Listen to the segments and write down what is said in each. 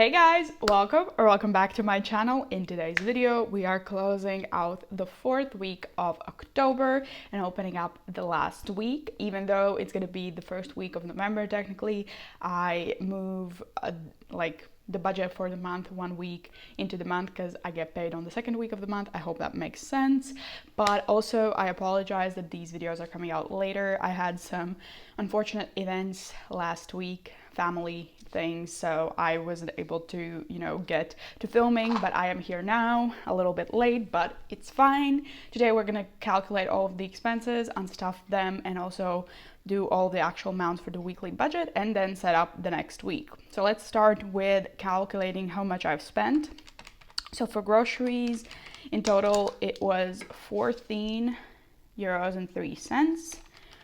Hey guys, welcome back to my channel. In today's video, we are closing out the 4th week of October and opening up the last week. Even though it's gonna be the first week of November, technically, I move the budget for the month 1 week into the month because I get paid on the 2nd week of the month. I hope that makes sense. But also, I apologize that these videos are coming out later. I had some unfortunate events last week, family things, so I wasn't able to get to filming, but I am here now, a little bit late, but it's fine. Today we're gonna calculate all of the expenses, unstuff them, and also do all the actual amounts for the weekly budget, and then set up the next week. So let's start with calculating how much I've spent. So for groceries, in total it was 14 euros and 3 cents.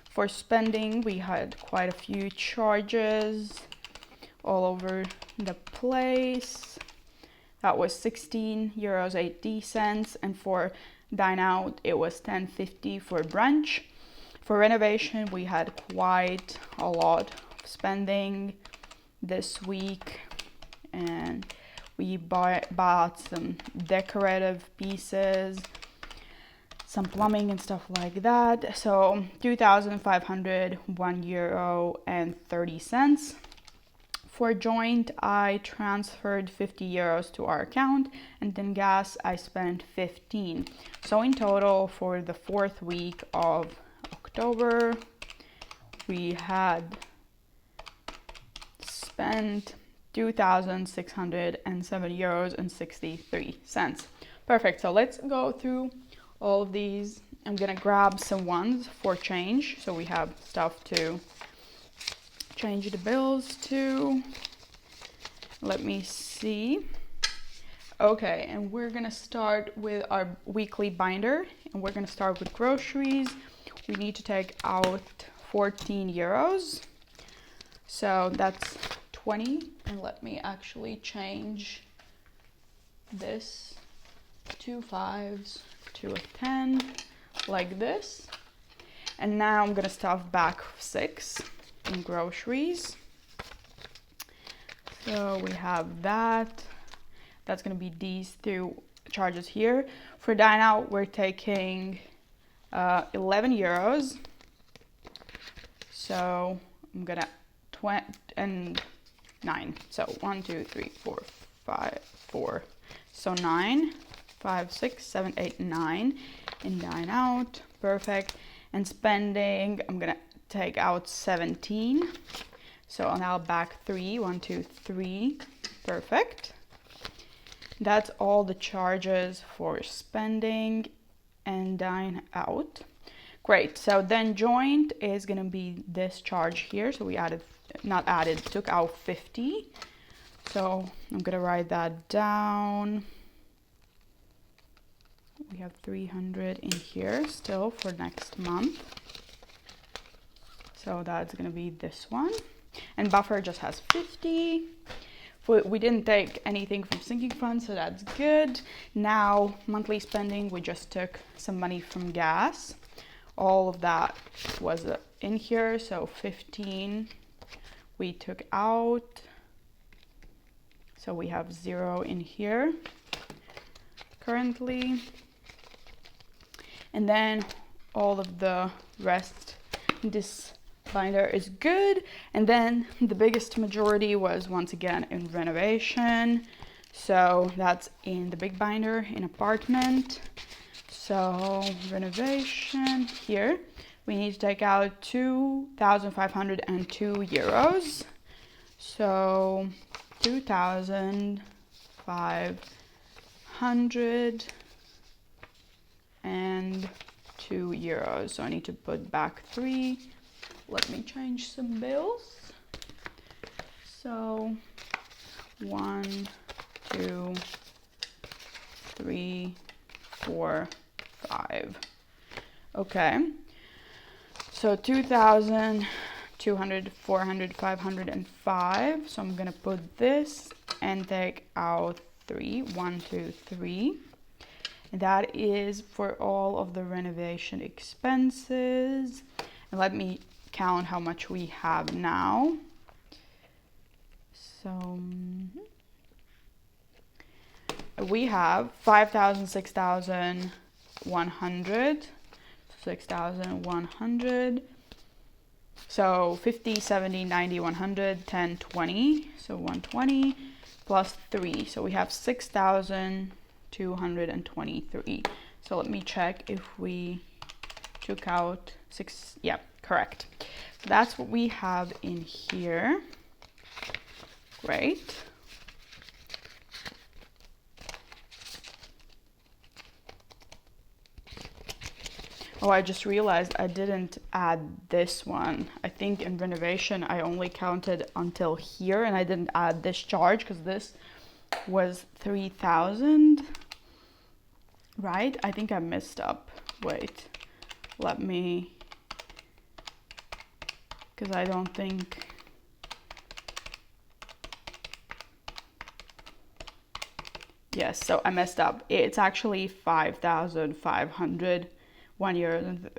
For spending, we had quite a few charges all over the place. That was 16 euros 80 cents, and for dine out it was 10.50 for brunch. For renovation, we had quite a lot of spending this week, and we bought some decorative pieces, some plumbing and stuff like that. So 2,500, €1 and 30 cents. For joint, I transferred 50 euros to our account, and then gas, I spent 15. So in total, for the 4th week of October, we had spent 2,607 euros and 63 cents. Perfect. So let's go through all of these. I'm gonna grab some ones for change, so we have stuff to change the bills to. Let me see. Okay, and we're gonna start with our weekly binder, and we're gonna start with groceries. We need to take out 14 euros. So that's 20, and let me actually change this 2 5s to a 10 like this. And now I'm gonna stuff back 6 in groceries. So we have that. That's gonna be these 2 charges here. For dine out, we're taking 11 euros. So I'm gonna 20 and 9. So 1 2 3 4 5 4. So 9 5 6 7 8 9 in dine out. Perfect. And spending, I'm gonna take out 17. So now back 3 1 2 3. Perfect. That's all the charges for spending and dine out. Great. So then joint is gonna be this charge here. So we took out 50. So I'm gonna write that down. We have 300 in here still for next month. So that's gonna be this one. And buffer just has 50. We didn't take anything from sinking fund, so that's good. Now, monthly spending, we just took some money from gas. All of that was in here, so 15 we took out. So we have 0 in here currently. And then all of the rest, this binder is good. And then the biggest majority was once again in renovation. So that's in the big binder in apartment. So renovation here, we need to take out 2,502 euros. So 2,502 euros. So I need to put back 3. Let me change some bills. So 1 2 3 4 5. Okay. So 2,200, 400, 505. So I'm gonna put this and take out 3. 1 2 3. And that is for all of the renovation expenses. And let me count how much we have now. So we have 5,000, 6,100, 6,100. So 50, 70, 90, 100, 10, 20. So 120 plus 3. So we have 6,223. So let me check if we took out 6. Yeah, correct. So that's what we have in here. Great. Oh, I just realized I didn't add this one. I think in renovation I only counted until here and I didn't add this charge because this was 3,000. Right? I think I messed up. Wait, let me, because I don't think, yes, so I messed up. It's actually 5,500, 1 year and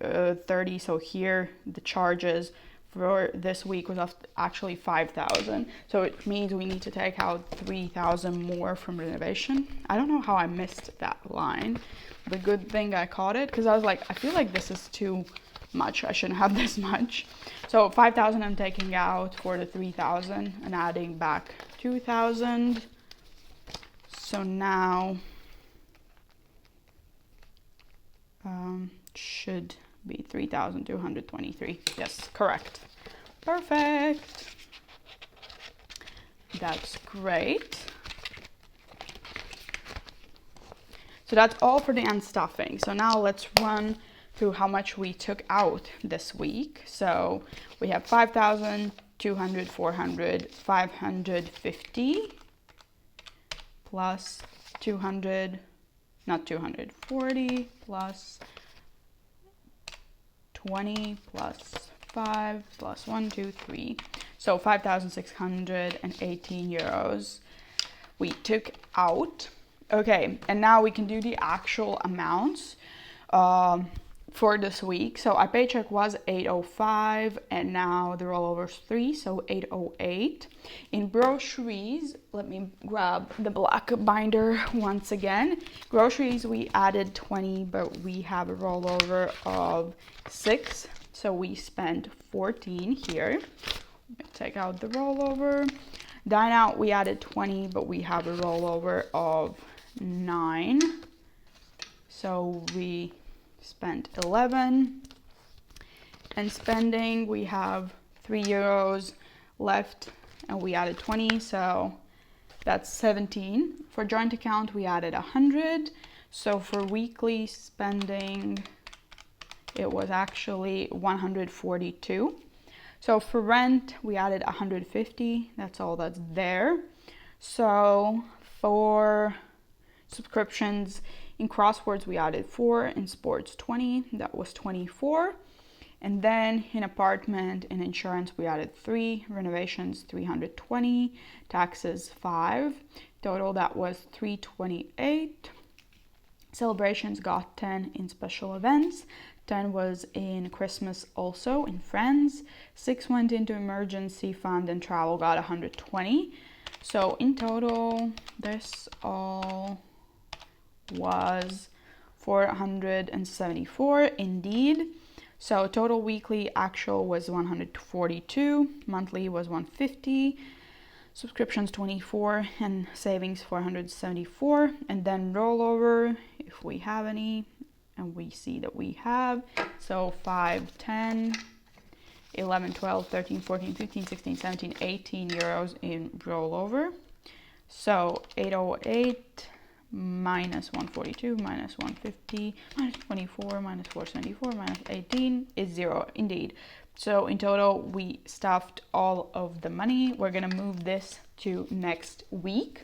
30. So here the charges for this week was actually 5,000. So it means we need to take out 3,000 more from renovation. I don't know how I missed that line. The good thing I caught it because I was like, I feel like this is too much. I shouldn't have this much. So 5,000 I'm taking out for the 3,000 and adding back 2,000. So now should be 3,223. Yes, correct. Perfect. That's great. So that's all for the unstuffing. So now let's run through how much we took out this week. So we have 5,000, 200, 400, 550 plus 200, not 240 plus 20 plus 5 plus 1, 2, 3. So 5,618 euros we took out. Okay, and now we can do the actual amounts for this week. So our paycheck was 805 and now the rollover's 3, so 808. In groceries, let me grab the black binder once again. Groceries, we added 20, but we have a rollover of 6, so we spent 14 here. Let me take out the rollover. Dine out, we added 20, but we have a rollover of 9, so we spent 11. And spending, we have 3 euros left and we added 20, so that's 17. For joint account, we added 100. So for weekly spending, it was actually 142. So for rent, we added 150. That's all that's there. So for subscriptions, in crosswords, we added 4. In sports, 20. That was 24. And then in apartment and insurance, we added 3. Renovations, 320. Taxes, 5. Total, that was 328. Celebrations got 10 in special events. 10 was in Christmas also, in friends. 6 went into emergency fund and travel got 120. So in total, this all was 474 indeed. So total weekly actual was 142, monthly was 150, subscriptions 24, and savings 474. And then rollover, if we have any, and we see that we have, so 5, 10, 11, 12, 13, 14, 15, 16, 17, 18 euros in rollover. So 808 minus 142 minus 150 minus 24 minus 474 minus 18 is 0 indeed. So in total, we stuffed all of the money. We're gonna move this to next week.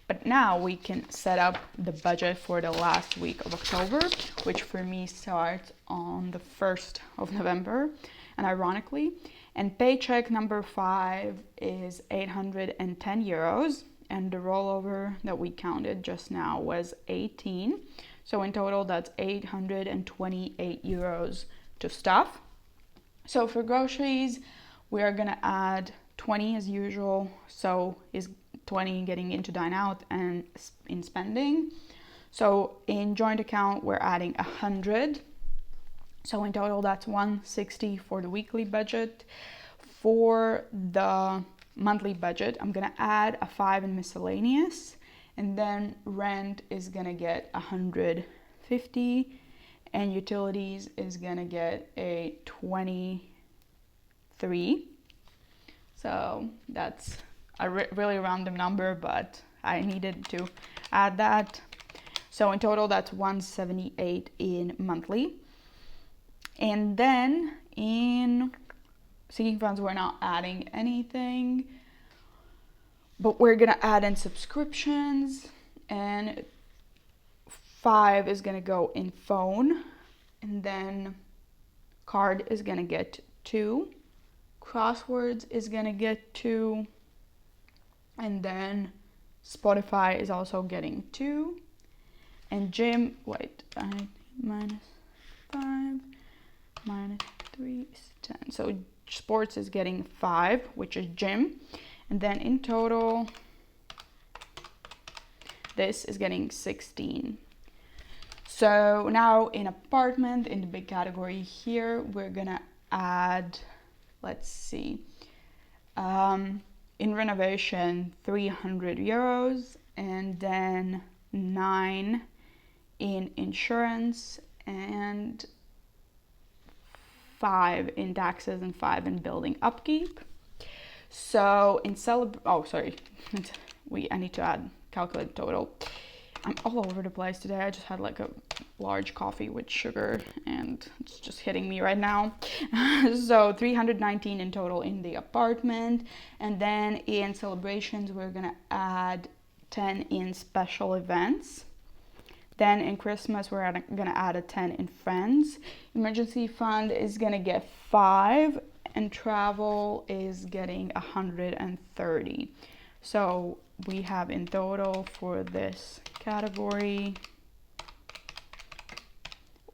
But now we can set up the budget for the last week of October, which for me starts on the 1st of November. And ironically, and paycheck number 5 is 810 euros. And the rollover that we counted just now was 18. So in total, that's 828 euros to stuff. So for groceries, we are gonna add 20 as usual. So is 20 getting into dine out and in spending. So in joint account, we're adding 100. So in total, that's 160 for the weekly budget. For the monthly budget, I'm gonna add a 5 in miscellaneous, and then rent is gonna get 150, and utilities is gonna get a 23. So that's a really random number, but I needed to add that. So in total, that's 178 in monthly. And then in sinking funds, we're not adding anything, but we're gonna add in subscriptions, and 5 is gonna go in phone, and then card is gonna get 2, crosswords is gonna get 2, and then Spotify is also getting 2, and gym, wait, minus 5 minus 3 is 10. So sports is getting 5, which is gym. And then in total, this is getting 16. So now in apartment, in the big category here, we're gonna add, let's see, in renovation, 300 euros, and then 9 in insurance, and 5 in taxes, and 5 in building upkeep. So in I need to calculate total. I'm all over the place today. I just had like a large coffee with sugar and it's just hitting me right now. So 319 in total in the apartment, and then in celebrations we're gonna add 10 in special events. Then in Christmas, we're gonna add a 10 in friends. Emergency fund is gonna get 5, and travel is getting 130. So we have in total for this category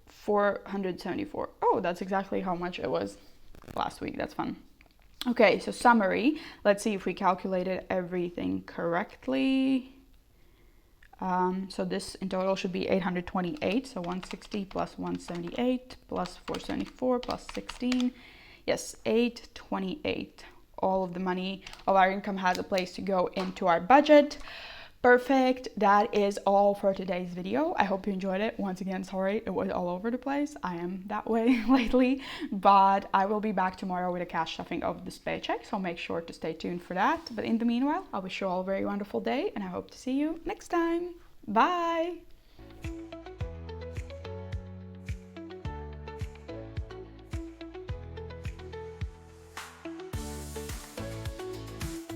474. Oh, that's exactly how much it was last week. That's fun. Okay, so summary. Let's see if we calculated everything correctly. So this in total should be 828. So 160 plus 178 plus 474 plus 16. Yes, 828. All of the money of our income has a place to go into our budget. Perfect. That is all for today's video. I hope you enjoyed it. Once again, sorry it was all over the place. I am that way lately, but I will be back tomorrow with a cash stuffing of this paycheck, so make sure to stay tuned for that. But in the meanwhile, I wish you all a very wonderful day, and I hope to see you next time. Bye.